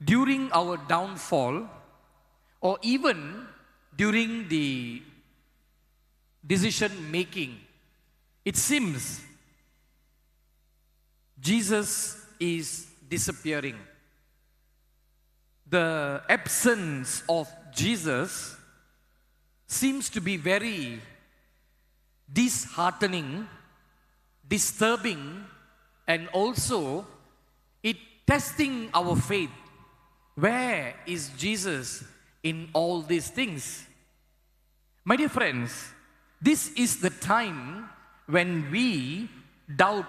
during our downfall, or even during the decision making, it seems Jesus is disappearing. The absence of Jesus seems to be very disheartening, disturbing, and also it testing our faith. Where is Jesus in all these things? My dear friends, this is the time when we doubt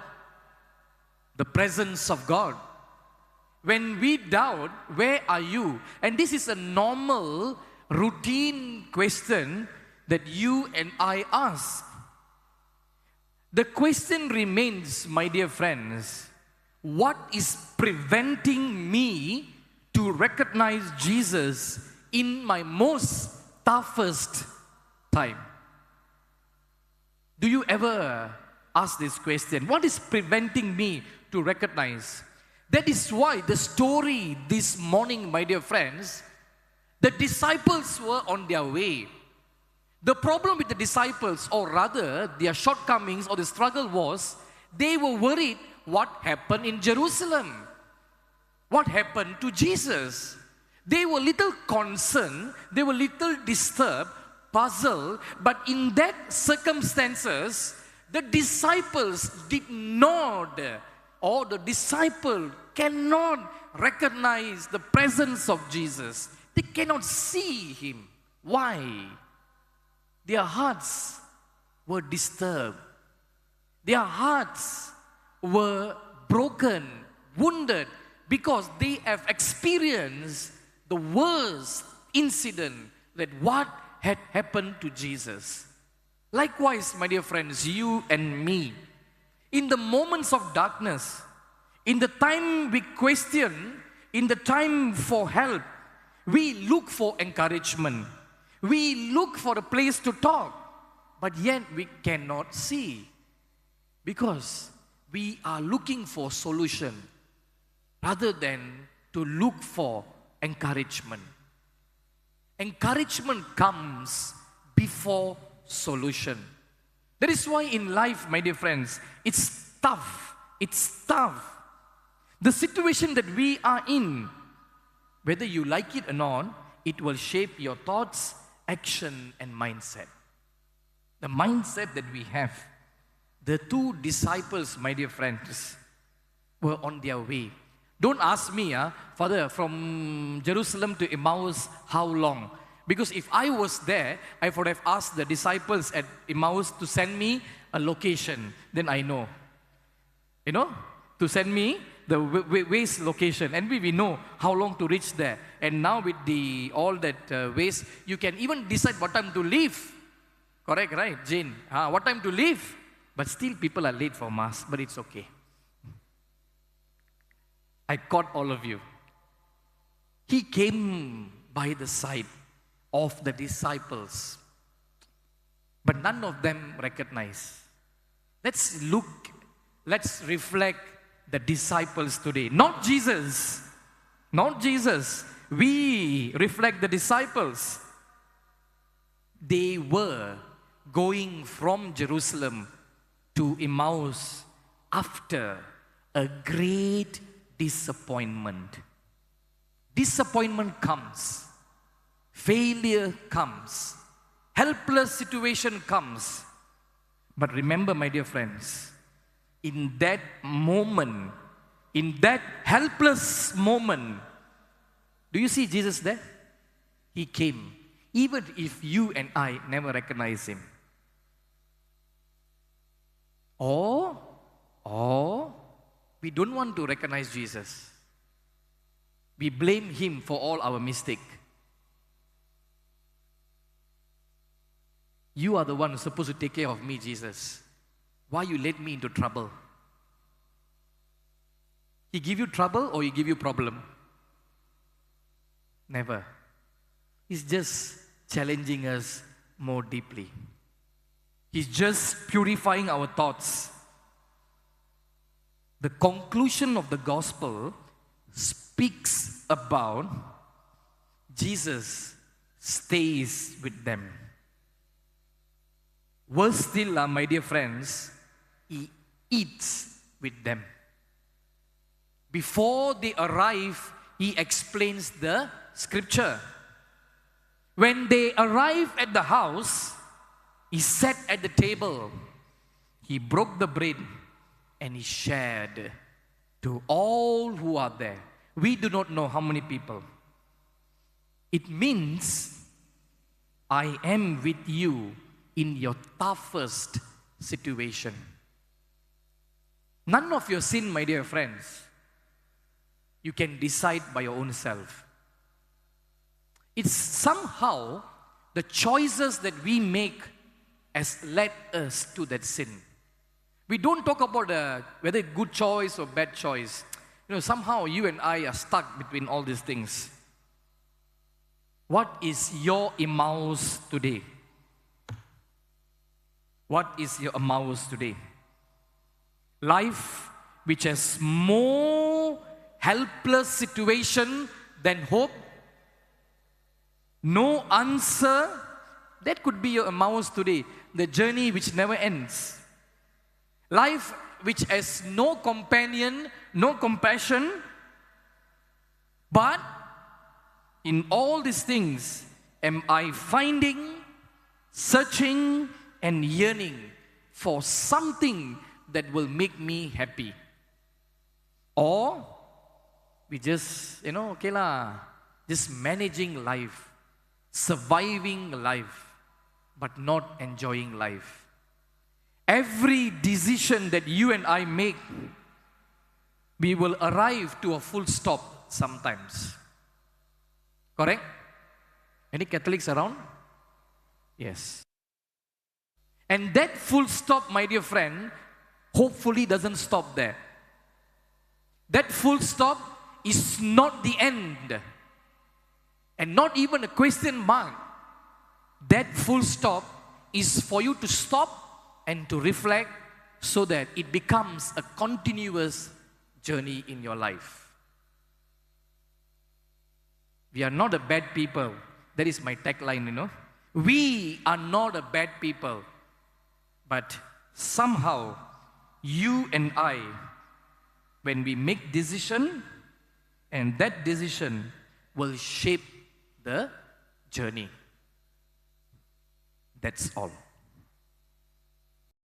the presence of God. When we doubt, where are you? And this is a normal, routine question that you and I ask. The question remains, my dear friends, what is preventing me to recognize Jesus in my most toughest time? Do you ever ask this question? What is preventing me to recognize? That is why the story this morning, my dear friends, the disciples were on their way. The problem with the disciples, or rather their shortcomings or the struggle, was they were worried what happened in Jerusalem. What happened to Jesus? They were little concerned, they were little disturbed, puzzled, but in that circumstances, the disciples did not, or the disciple cannot recognize the presence of Jesus. They cannot see Him. Why? Their hearts were disturbed. Their hearts were broken, wounded, because they have experienced the worst incident that what had happened to Jesus. Likewise, my dear friends, you and me, in the moments of darkness, in the time we question, in the time for help, we look for encouragement. We look for a place to talk, but yet we cannot see because we are looking for solution rather than to look for encouragement. Encouragement comes before solution. That is why in life, my dear friends, it's tough. It's tough. The situation that we are in, whether you like it or not, it will shape your thoughts, action, and mindset. The mindset that we have. The two disciples, my dear friends, were on their way. Don't ask me, Father, from Jerusalem to Emmaus, how long? Because if I was there, I would have asked the disciples at Emmaus to send me a location. Then I know. You know? To send me the ways location. And we know how long to reach there. And now with all that ways, you can even decide what time to leave. Correct, right, Jane? What time to leave? But still people are late for Mass, but it's okay. I caught all of you. He came by the side of the disciples, but none of them recognized. Let's look, let's reflect the disciples today. Not Jesus. Not Jesus. We reflect the disciples. They were going from Jerusalem to Emmaus after a great disappointment. Disappointment comes. Failure comes. Helpless situation comes. But remember, my dear friends, in that moment, in that helpless moment, do you see Jesus there? He came, even if you and I never recognize Him. Or we don't want to recognize Jesus. We blame Him for all our mistake. You are the one who's supposed to take care of me, Jesus. Why you led me into trouble? He give you trouble or He give you problem? Never. He's just challenging us more deeply. He's just purifying our thoughts. The conclusion of the gospel speaks about, Jesus stays with them. Worse still, my dear friends, he eats with them. Before they arrive, he explains the scripture. When they arrive at the house, he sat at the table. He broke the bread and he shared to all who are there. We do not know how many people. It means I am with you in your toughest situation. None of your sin, my dear friends, you can decide by your own self. It's somehow the choices that we make has led us to that sin. We don't talk about whether good choice or bad choice. Somehow you and I are stuck between all these things. What is your Emmaus today? What is your Emmaus today? Life which has more helpless situation than hope, no answer, that could be your Emmaus today. The journey which never ends. Life which has no companion, no compassion, but in all these things, am I finding, searching, and yearning for something that will make me happy? Or we just, just managing life, surviving life, but not enjoying life. Every decision that you and I make, we will arrive to a full stop sometimes. Correct? Any Catholics around? Yes. And that full stop, my dear friend, hopefully doesn't stop there. That full stop is not the end. And not even a question mark. That full stop is for you to stop and to reflect so that it becomes a continuous journey in your life. We are not a bad people. That is my tagline, We are not a bad people. But somehow, you and I, when we make decision, and that decision will shape the journey. That's all.